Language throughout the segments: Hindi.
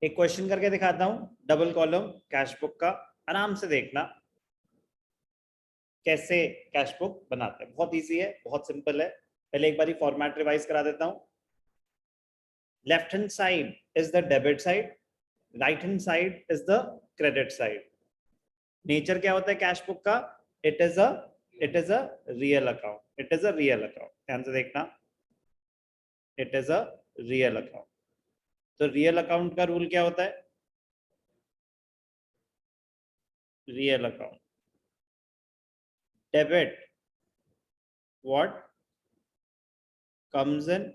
एक क्वेश्चन करके दिखाता हूं, डबल कॉलम कैश बुक का, आराम से देखना कैसे कैश बुक बनाते हैं। बहुत इजी है, बहुत सिंपल है। पहले एक बार फॉर्मेट रिवाइज करा देता हूं। Left hand side is the debit side, right hand side is the credit side. Nature क्या होता है कैश बुक का? It is a real account, it is a real account. ध्यान से देखना, it is a real account. तो रियल अकाउंट का रूल क्या होता है? Real account debit what comes in,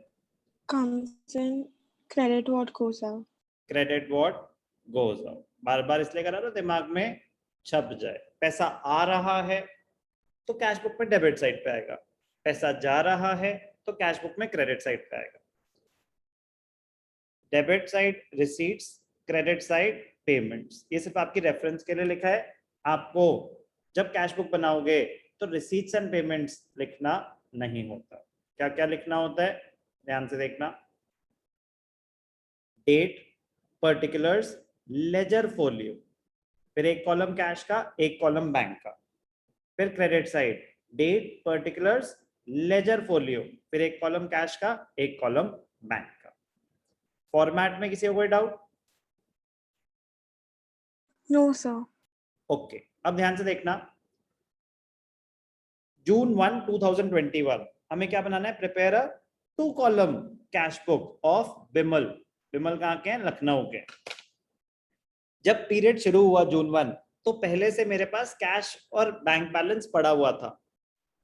credit what goes out. credit what goes out। बार बार इसलिए करा ना दिमाग में छप जाए। पैसा आ रहा है तो कैश बुक में डेबिट साइड पे आएगा, पैसा जा रहा है तो कैश बुक में क्रेडिट साइड पे आएगा। Debit side receipts, credit side payments. ये सिर्फ आपकी रेफरेंस के लिए लिखा है। आपको जब कैश बुक बनाओगे तो रिसीट्स एंड पेमेंट्स लिखना नहीं होता। क्या क्या लिखना होता है? ध्यान से देखना। डेट, पर्टिकुलर्स, लेजर फोलियो, फिर एक कॉलम कैश का, एक कॉलम बैंक का। फिर credit side, date, particulars, ledger folio, फिर एक कॉलम कैश का, एक कॉलम बैंक का। फॉर्मेट में किसी को कोई डाउट? No, sir. ओके, अब ध्यान से देखना। जून 1, 2021 हमें क्या बनाना है? Prepare a 2 column cash book of Bimal. Bimal कहाँ के हैं? लखनऊ के। जब पीरियड शुरू हुआ जून 1, तो पहले से मेरे पास कैश और बैंक बैलेंस पड़ा हुआ था।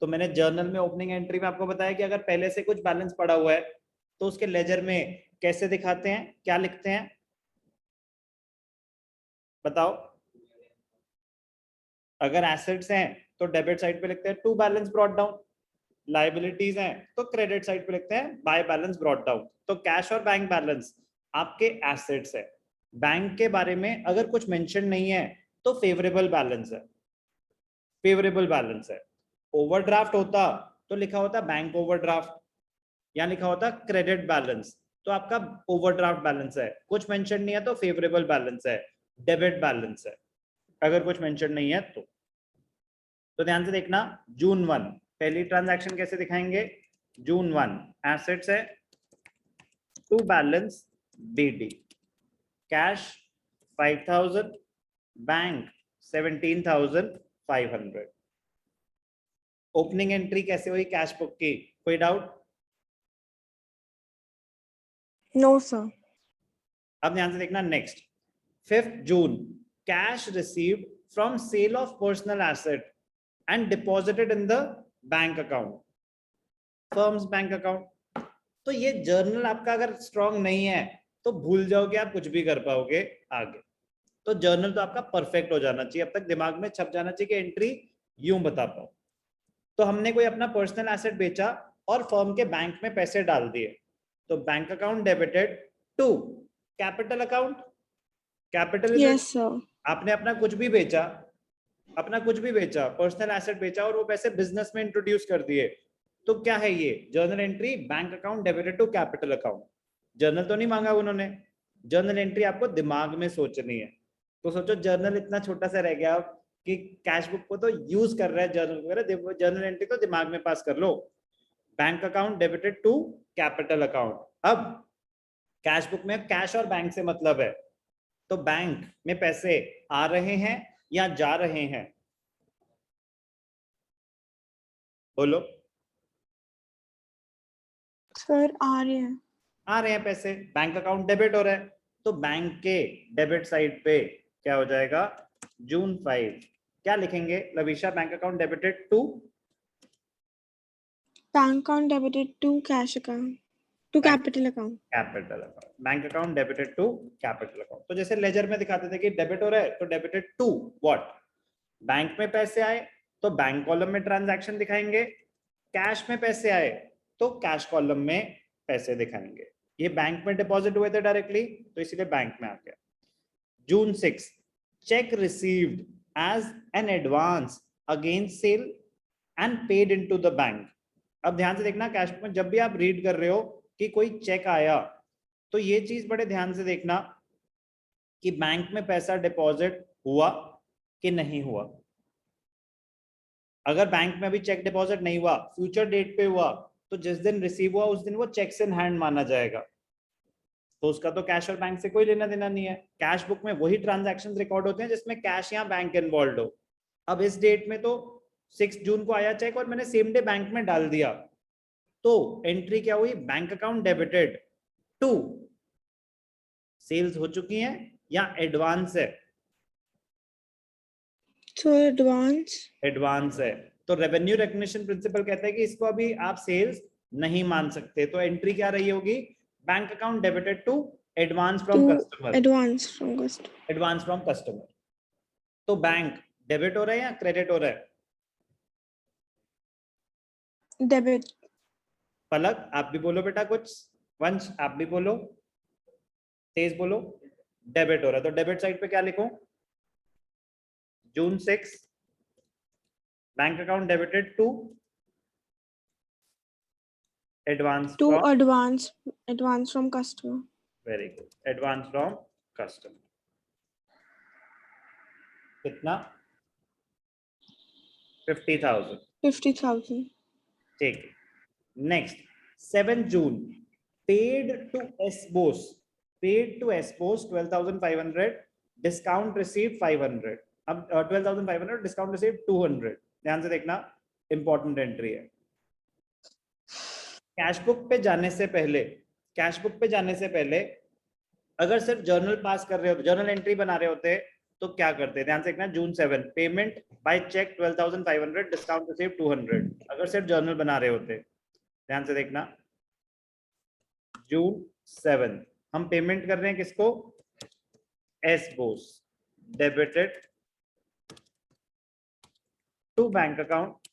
तो मैंने जर्नल में ओपनिंग एंट्री में आपको बताया कि अगर पहले से कुछ बैलेंस पड़ा हुआ है तो उसके लेजर में कैसे दिखाते हैं, क्या लिखते हैं? बताओ। अगर एसेट्स हैं तो डेबिट साइड पे लिखते हैं to balance brought down, liabilities हैं तो क्रेडिट साइड पे लिखते हैं बाय बैलेंस ब्रॉट डाउन। तो कैश और बैंक बैलेंस आपके एसेट्स है। बैंक के बारे में अगर कुछ मेंशन नहीं है तो फेवरेबल बैलेंस है, फेवरेबल बैलेंस है। ओवरड्राफ्ट होता तो लिखा होता बैंक ओवरड्राफ्ट, यहाँ लिखा होता क्रेडिट बैलेंस, तो आपका ओवरड्राफ्ट बैलेंस है। कुछ मेंशन नहीं है तो फेवरेबल बैलेंस है, डेबिट बैलेंस है। अगर कुछ मेंशन नहीं है तो ध्यान से देखना। जून 1 पहली ट्रांजैक्शन कैसे दिखाएंगे? जून 1 एसेट्स है to balance BD, cash 5000, bank 17,500। Opening entry कैसे हुई कैश बुक की? कोई डाउट? No, sir. अब ध्यान से देखना। नेक्स्ट 5 जून cash received from sale of personal asset and deposited in the bank account, firm's bank account. तो ये जर्नल आपका अगर स्ट्रांग नहीं है तो भूल जाओगे आप कुछ भी कर पाओगे आगे। तो जर्नल तो आपका परफेक्ट हो जाना चाहिए, अब तक दिमाग में छप जाना चाहिए कि एंट्री यूं बता पाओ। तो हमने कोई अपना पर्सनल एसेट बेचा और फर्म के बैंक में पैसे डाल दिए, तो bank account debited to capital account. Capital Yes, sir. आपने अपना कुछ भी बेचा, अपना कुछ भी बेचा, पर्सनल एसेट बेचा और वो पैसे बिजनेस में इंट्रोड्यूस कर दिए, तो क्या है ये? Journal entry bank account debited to capital account. Journal तो नहीं मांगा उन्होंने, जर्नल एंट्री आपको दिमाग में सोचनी है। तो सोचो जर्नल इतना छोटा सा रह गया कि कैश बुक को तो यूज कर रहा है जर्नल वगैरह, जर्नल एंट्री तो दिमाग में पास कर लो। Bank account debited to capital account. अब कैश बुक में कैश और बैंक से मतलब है, तो बैंक में पैसे आ रहे हैं या जा रहे हैं? बोलो। Sir, आ रहे हैं। आ रहे हैं पैसे, बैंक अकाउंट डेबिट हो रहा है, तो बैंक के डेबिट साइड पे क्या हो जाएगा? जून 5 क्या लिखेंगे Lavisha? Bank account debited to Bank account debited to cash account. To capital account. Capital account. Bank account debited to capital account. तो जैसे लेजर में दिखाते थे कि डेबिट हो रहा है तो डेबिटेड टू व्हाट? बैंक में पैसे आए तो बैंक कॉलम में ट्रांजैक्शन दिखाएंगे, कैश में पैसे आए तो कैश कॉलम में पैसे दिखाएंगे। ये बैंक में डिपॉजिट हुए थे डायरेक्टली तो इसीलिए बैंक में आ गया। जून 6 cheque received as an advance against sale and paid into the bank. अब ध्यान से देखना, कैश में जब भी आप रीड कर रहे हो कि कोई चेक आया तो ये चीज बड़े ध्यान से देखना कि बैंक में पैसा डिपॉजिट हुआ कि नहीं हुआ। अगर बैंक में अभी चेक डिपॉजिट नहीं हुआ, फ्यूचर डेट पे हुआ, तो जिस दिन रिसीव हुआ उस दिन वो चेक्स इन हैंड माना जाएगा, तो उसका तो कैश और बैंक से कोई लेना देना नहीं है। कैश बुक में वही ट्रांजैक्शंस रिकॉर्ड होते हैं जिसमें कैश या बैंक इन्वॉल्व हो। अब इस डेट में तो 6 जून को आया चेक और मैंने सेम डे बैंक में डाल दिया, तो एंट्री क्या हुई, bank account debited to sales हो चुकी हैं या एडवांस है, So advance. एडवांस है। तो रेवेन्यू रिकग्निशन प्रिंसिपल कहता है कि इसको अभी आप सेल्स नहीं मान सकते, तो एंट्री क्या रही होगी, bank account debited to advance from To customer, advance from customer. Advance from customer. तो बैंक डेबिट हो रहा है या क्रेडिट हो रहा है, Debit. पलक आप भी बोलो बेटा कुछ, वंश आप भी बोलो, तेज बोलो। डेबिट हो रहा है, तो डेबिट साइड पे क्या लिखूं, जून 6 bank account debited to advance To from, advance from customer. Very good, advance from customer. कितना, 50,000। 50,000. ठीक है, नेक्स्ट 7 जून पेड टू एसबोस, पेड टू एसबोस 12,500, डिस्काउंट रिसीव 500। अब 12,500 डिस्काउंट रिसीव 200, ध्यान से देखना, इंपॉर्टेंट एंट्री है। कैश बुक पे जाने से पहले, कैश बुक पे जाने से पहले अगर सिर्फ जर्नल पास कर रहे होते, जर्नल एंट्री बना रहे होते, तो क्या करते, ध्यान से देखना, जून 7 payment by cheque 12,500, discount receive 200, अगर सिर्फ जर्नल बना रहे होते, ध्यान से देखना, जून 7 हम पेमेंट कर रहे हैं किसको, S Bose, debited to bank account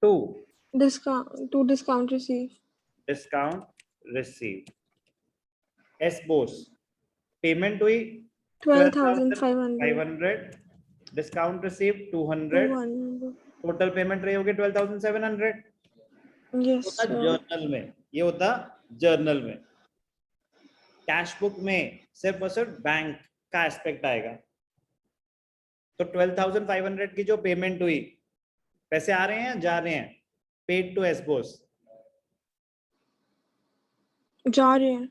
to Discount receive. Discount receive, S Bose payment हुई 12,500. 12,500, डिस्काउंट रिसीव 200, 200. टोटल पेमेंट रही होगी 12,700। Yes, होता sir. जर्नल में, ये होता जर्नल में। कैश बुक में सिर्फ और सिर्फ बैंक का एस्पेक्ट आएगा। तो 12,500 की जो पेमेंट हुई, पैसे आ रहे हैं जा रहे हैं, पेड टू एसबोस, जा रहे हैं.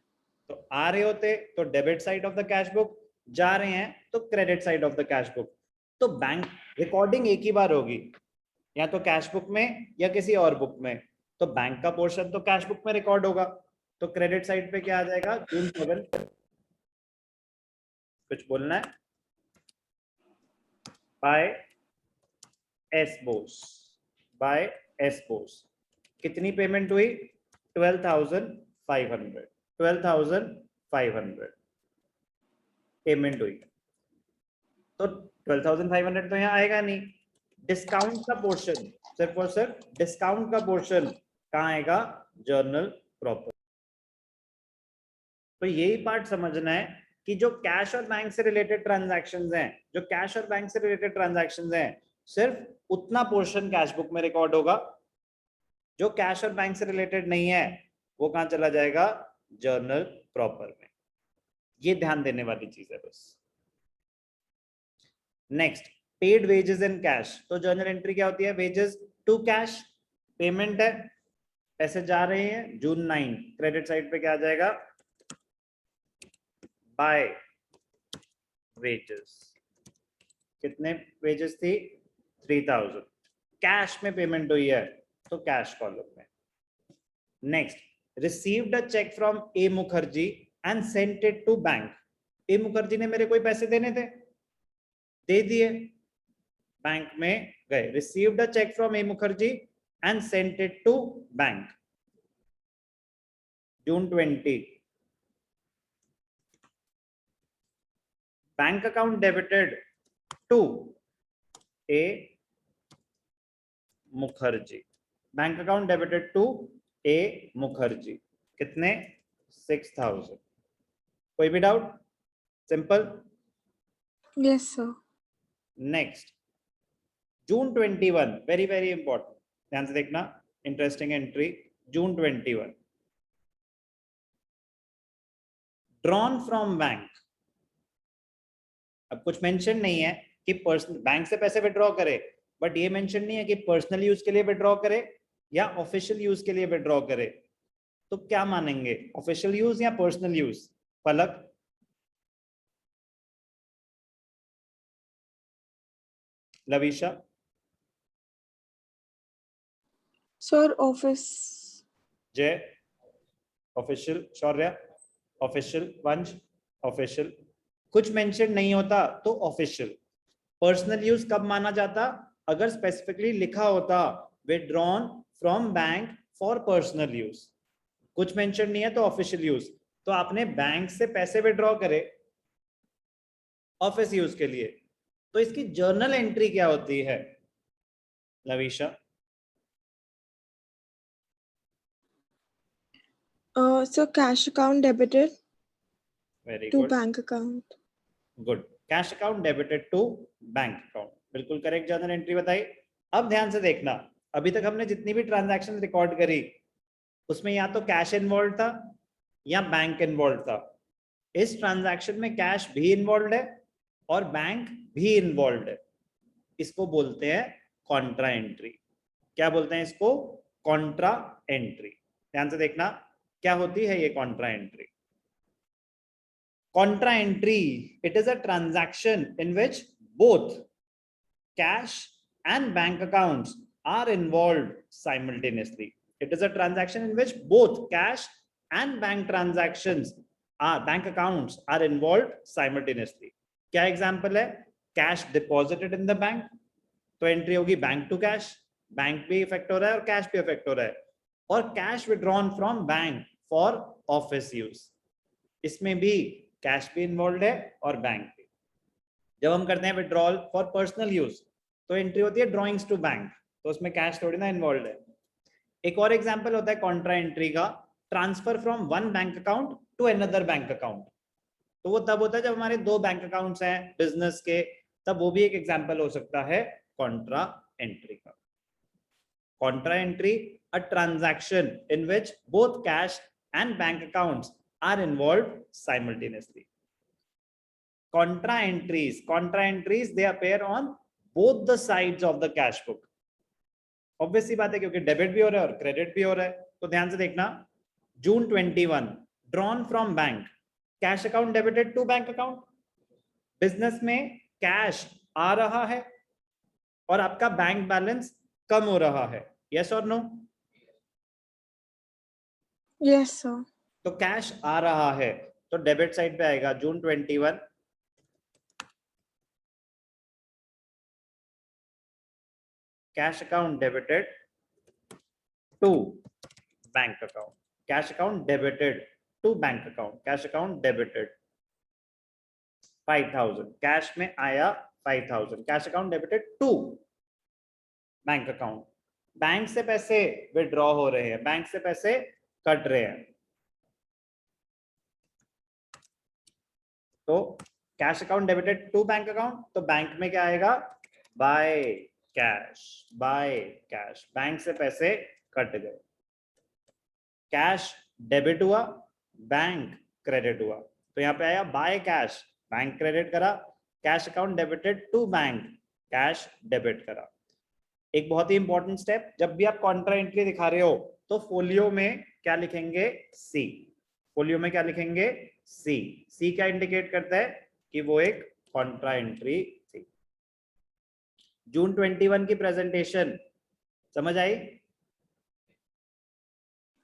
तो आ रहे होते तो debit side of the cash book, जा रहे हैं तो credit side of the cash book. तो बैंक रिकॉर्डिंग एक ही बार होगी, या तो कैश बुक में या किसी और बुक में, तो बैंक का पोर्शन तो कैश बुक में रिकॉर्ड होगा, तो क्रेडिट साइड पे क्या आ जाएगा, जून 7, कुछ बोलना है, बाय एसबोस, बाय एसबोस कितनी पेमेंट हुई, 12,500, 12,500 पेमेंट हुई, तो 12,500 तो यहाँ आएगा नहीं। डिस्काउंट का पोर्शन, सिर्फ और सिर्फ डिस्काउंट का पोर्शन कहाँ आएगा, जर्नल प्रॉपर। तो यही पार्ट समझना है कि जो कैश और बैंक से रिलेटेड ट्रांजैक्शंस हैं, जो कैश और बैंक से रिलेटेड ट्रांजैक्शंस हैं, सिर्फ उतना पोर्शन कैश बुक में रिकॉर्ड होगा, जो कैश और बैंक से रिलेटेड नहीं है वो कहां चला जाएगा, जर्नल प्रॉपर में। ये ध्यान देने वाली चीज है बस। Next, paid wages in cash, तो जर्नल एंट्री क्या होती है, वेजेस टू कैश, पेमेंट है, पैसे जा रहे हैं जून 9, क्रेडिट साइड पे क्या आ जाएगा, बाय वेजेस, कितने वेजेस थी, 3,000, कैश में पेमेंट हुई है तो कैश कॉलम में। Next, received a cheque from A Mukherjee and sent it to bank, A Mukherjee ने मेरे कोई पैसे देने थे, दे दिए, बैंक में गए, received a cheque from A Mukherjee and sent it to bank, June 20, bank account debited to A Mukherjee, bank account debited to A Mukherjee, कितने, 6,000। कोई भी doubt, simple. Yes, sir. Next, June 21, very very important, ध्यान से देखना, interesting entry, June 21, drawn from bank, अब कुछ मेंशन नहीं है कि पर्सनल बैंक से पैसे विड्रॉ करे, बट ये मेंशन नहीं है कि पर्सनल यूज के लिए विड्रॉ करे या ऑफिशियल यूज के लिए विड्रॉ करे, तो क्या मानेंगे, ऑफिशियल यूज या पर्सनल यूज? पलक, लविशा, सर ऑफिस। जय ऑफिशियल, शौर्य ऑफिशियल, वंश ऑफिशियल, कुछ मेंशन नहीं होता तो ऑफिशियल। पर्सनल यूज कब माना जाता? अगर स्पेसिफिकली लिखा होता withdrawn from bank for personal use, कुछ मेंशन नहीं है तो ऑफिशियल यूज। तो आपने बैंक से पैसे विड्रॉ करे ऑफिस यूज के लिए, तो इसकी जर्नल एंट्री क्या होती है Lavisha? Sir cash account debited very to good, bank account. Good, cash account debited to bank account, बिल्कुल करेक्ट जर्नल एंट्री बताई। अब ध्यान से देखना, अभी तक हमने जितनी भी ट्रांजैक्शन रिकॉर्ड करी उसमें या तो कैश इन्वॉल्व था या बैंक इन्वॉल्व था। इस ट्रांजैक्शन में कैश भी इन्वॉल्व है और बैंक भी इन्वॉल्व है, इसको बोलते हैं कॉन्ट्रा एंट्री। क्या बोलते हैं इसको? Contra entry. ध्यान से देखना क्या होती है ये Contra entry. Contra entry, it is a transaction in which both cash and bank accounts are involved simultaneously. It is a transaction in which both cash and bank accounts are involved simultaneously. क्या एग्जाम्पल है? Cash deposited in the bank, तो एंट्री होगी बैंक टू कैश, बैंक भी इफेक्ट हो रहा है और कैश भी इफेक्ट हो रहा है। और cash withdrawn from bank for office use, इसमें भी कैश भी इन्वॉल्व है और बैंक भी। जब हम करते हैं विड्रॉल फॉर पर्सनल यूज तो एंट्री होती है ड्रॉइंग्स टू बैंक, तो उसमें कैश थोड़ी ना इन्वॉल्व है। एक और एग्जांपल होता है कॉन्ट्रा एंट्री का, transfer from one bank account to another bank account, तो वो तब होता है जब हमारे दो बैंक अकाउंट्स हैं बिजनेस के, तब वो भी एक एग्जांपल हो सकता है कॉन्ट्रा एंट्री का। Contra entry, a transaction in which both cash and bank accounts are involved simultaneously. Contra entries they appear on both the sides of the cash book. Obviously बात है क्योंकि डेबिट भी हो रहा है और क्रेडिट भी हो रहा है, तो ध्यान से देखना। June 21 drawn from bank, cash account debited to bank account. Business में कैश आ रहा है और आपका बैंक बैलेंस कम हो रहा है, यस और नो? Yes sir. तो कैश आ रहा है तो डेबिट साइड पे आएगा June 21 cash account debited to bank account, cash account debited to bank account, cash account debited 5000, cash में आया 5000, cash account debited to bank account. Bank से पैसे विड्रॉ हो रहे हैं, बैंक से पैसे कट रहे हैं, तो cash account debited to bank account, तो बैंक में क्या आएगा? By cash, by cash, bank से पैसे कट गए, कैश डेबिट हुआ, बैंक क्रेडिट हुआ, तो यहाँ पे आया बाय कैश, बैंक क्रेडिट करा, cash account debited to bank, cash debit करा। एक बहुत ही इंपॉर्टेंट स्टेप, जब भी आप कॉन्ट्रा एंट्री दिखा रहे हो तो फोलियो में क्या लिखेंगे? सी। फोलियो में क्या लिखेंगे? सी। सी क्या इंडिकेट करता है कि वो एक कॉन्ट्रा एंट्री थी। जून 21 की प्रेजेंटेशन समझ आई?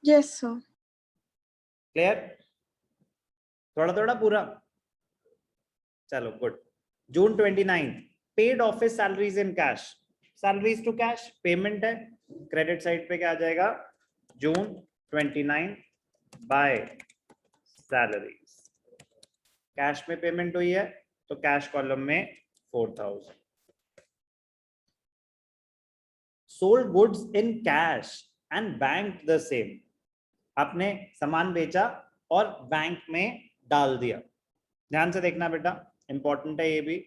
Yes sir. क्लियर? थोड़ा थोड़ा पूरा? चलो गुड। जून 29 paid office salaries in cash, salaries to cash payment है, क्रेडिट साइड पे क्या आ जाएगा? जून 29 बाय सैलरीज, कैश में पेमेंट हुई है तो कैश कॉलम में 4000। Sold goods in cash and bank the same, आपने सामान बेचा और बैंक में डाल दिया। ध्यान से देखना बेटा, इंपॉर्टेंट है ये भी।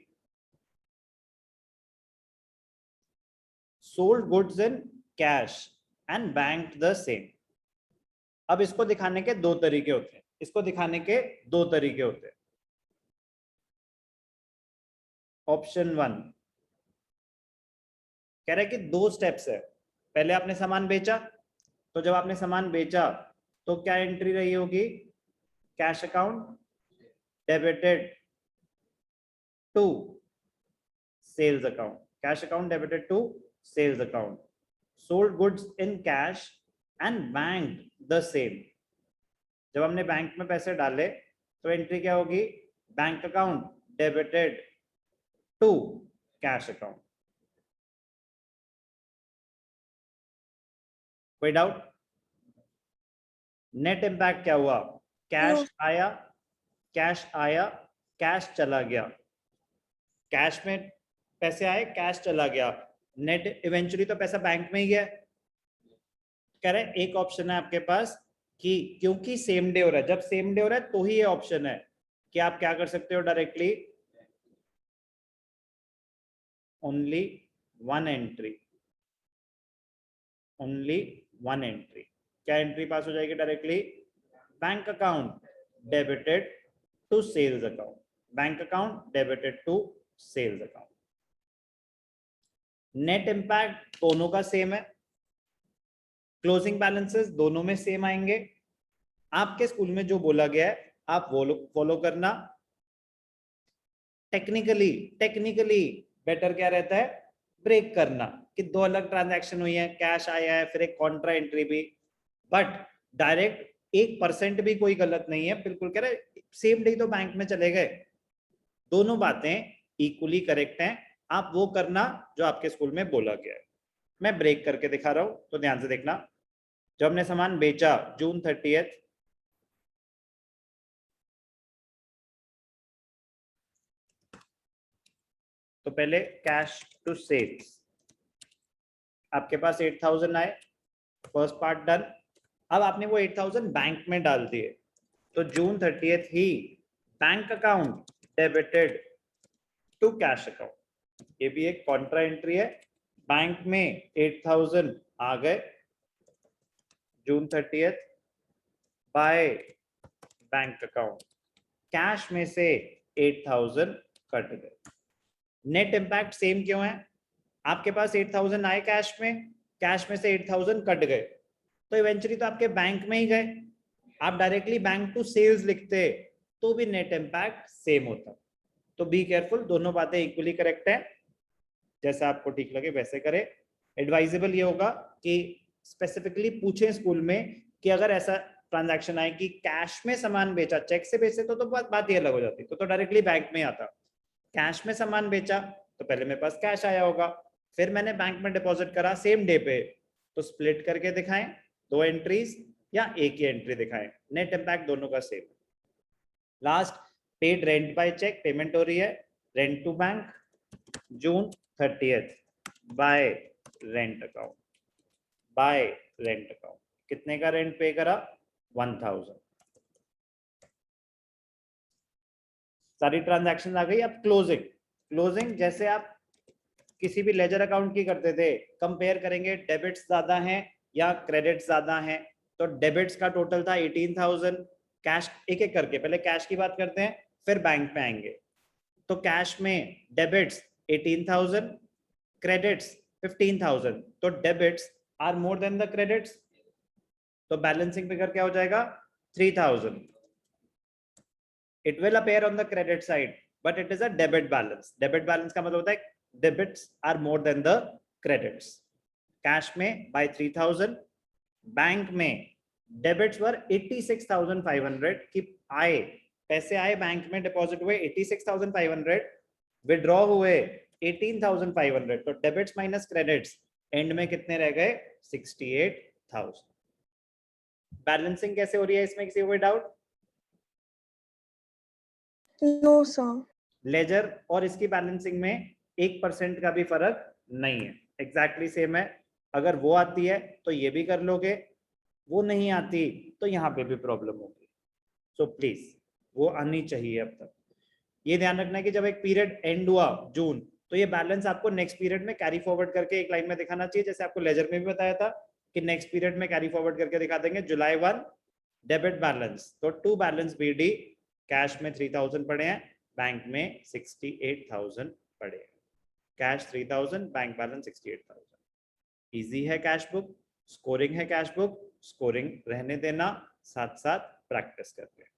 Sold goods in cash and bank the same, अब इसको दिखाने के दो तरीके होते हैं। इसको दिखाने के दो तरीके होते हैं। ऑप्शन 1 कह रहा है कि दो स्टेप्स है। पहले आपने सामान बेचा, तो जब आपने सामान बेचा तो क्या एंट्री रही होगी? Cash account debited to sales account, cash account debited to sales account, sold goods in cash and bank the same. जब हमने बैंक में पैसे डाले तो एंट्री क्या होगी? Bank account debited to cash account. कोई डाउट? नेट इम्पैक्ट क्या हुआ? कैश आया, कैश आया, कैश चला गया, कैश में पैसे आए, कैश चला गया, नेट इवेंचुअली तो पैसा बैंक में ही गया। कह रहे एक ऑप्शन है आपके पास कि क्योंकि सेम डे हो रहा है, जब सेम डे हो रहा है तो ही ये ऑप्शन है कि आप क्या कर सकते हो directly only one entry, only one entry. क्या एंट्री पास हो जाएगी directly? Bank account debited to sales account, bank account debited to sales account. Net impact दोनों का सेम है, क्लोजिंग बैलेंसेस दोनों में सेम आएंगे। आपके स्कूल में जो बोला गया है आप वो फॉलो करना। टेक्निकली बेटर क्या रहता है? ब्रेक करना कि दो अलग ट्रांजैक्शन हुई है, कैश आया है, फिर एक कॉन्ट्रा एंट्री भी, बट डायरेक्ट 1% भी कोई गलत नहीं है। बिल्कुल कह रहे सेम डे तो बैंक में चले गए, दोनों बातें इक्वली करेक्ट हैं। आप वो करना जो आपके स्कूल में बोला गया है। मैं ब्रेक करके दिखा रहा हूं तो ध्यान से देखना। जब हमने सामान बेचा जून 30, तो पहले कैश टू सेल्स आपके पास 8000 आए, फर्स्ट पार्ट डन। अब आपने वो 8000 बैंक में डाल दिए, तो जून 30 ही bank account debited to cash account. ये भी एक कॉन्ट्रा एंट्री है। बैंक में 8000 आ गए जून 30 बाय बैंक अकाउंट, कैश में से 8000 कट गए। नेट इंपैक्ट सेम क्यों है? आपके पास 8000 आए कैश में से 8000 कट गए, तो इवेंचुअली तो आपके बैंक में ही गए। आप डायरेक्टली बैंक टू सेल्स लिखते तो भी नेट इंपैक्ट सेम होता। तो बी केयरफुल, दोनों बातें इक्वली करेक्ट है, जैसा आपको ठीक लगे वैसे करें। एडवाइजेबल ये होगा कि स्पेसिफिकली पूछें स्कूल में कि अगर ऐसा ट्रांजैक्शन आए कि कैश में सामान बेचा, चेक से बेचे तो बात ही अलग हो जाती, तो डायरेक्टली बैंक में आता। कैश में सामान बेचा तो पहले मेरे पास कैश आया होगा, फिर मैंने बैंक में डिपॉजिट करा सेम डे पे, तो स्प्लिट करके दिखाएं दो एंट्रीज या एक ही एंट्री दिखाएं, नेट इंपैक्ट दोनों का same. Last, paid rent by cheque, payment हो रही है रेंट टू बैंक जून 30 by rent account, by rent account. कितने का रेंट पे करा? 1000। सारी ट्रांजैक्शन आ गई। अब क्लोजिंग जैसे आप किसी भी लेजर अकाउंट की करते थे, कंपेयर करेंगे डेबिट्स ज्यादा हैं या क्रेडिट्स ज्यादा हैं। तो डेबिट्स का टोटल था 18000, कैश एक एक करके पहले कैश की बात करते हैं फिर बैंक पे आएंगे। तो कैश में डेबिट्स 18000, क्रेडिट्स 15000, तो debits are more than the credits, तो बैलेंसिंग फिगर क्या हो जाएगा? 3000। It will appear on the credit side but it is a debit balance. Debit balance का मतलब होता है debits are more than the credits. Cash में by 3000, बैंक में डेबिट्स वर 86,500 की आए, पैसे आए बैंक में डिपॉजिट हुए 86,500, विड्रॉ हुए 18,500, तो डेबिट्स माइनस क्रेडिट्स एंड में कितने रह गए? 68,000। बैलेंसिंग कैसे हो रही है इसमें, किसी को कोई डाउट? No sir. लेजर और इसकी बैलेंसिंग में 1% का भी फर्क नहीं है, एग्जैक्टली सेम है। अगर वो आती है तो ये भी कर लोगे, वो नहीं आती तो यहाँ पे भी प्रॉब्लम होगी। सो प्लीज वो आनी चाहिए अब तक। ये ध्यान रखना है कि जब एक पीरियड एंड हुआ जून, तो ये बैलेंस आपको नेक्स्ट पीरियड में कैरी फॉरवर्ड करके एक लाइन में दिखाना चाहिए, जैसे आपको लेजर में भी बताया था कि नेक्स्ट पीरियड में कैरी फॉरवर्ड करके दिखा देंगे जुलाई 1 डेबिट बैलेंस तो टू बैलेंस बीडी, कैश में 3000 पड़े हैं, बैंक में 68,000 पड़े हैं। Cash 3000, bank balance 68,000। इजी है कैश बुक, स्कोरिंग है कैश बुक, स्कोरिंग रहने देना, साथ साथ प्रैक्टिस करते हैं।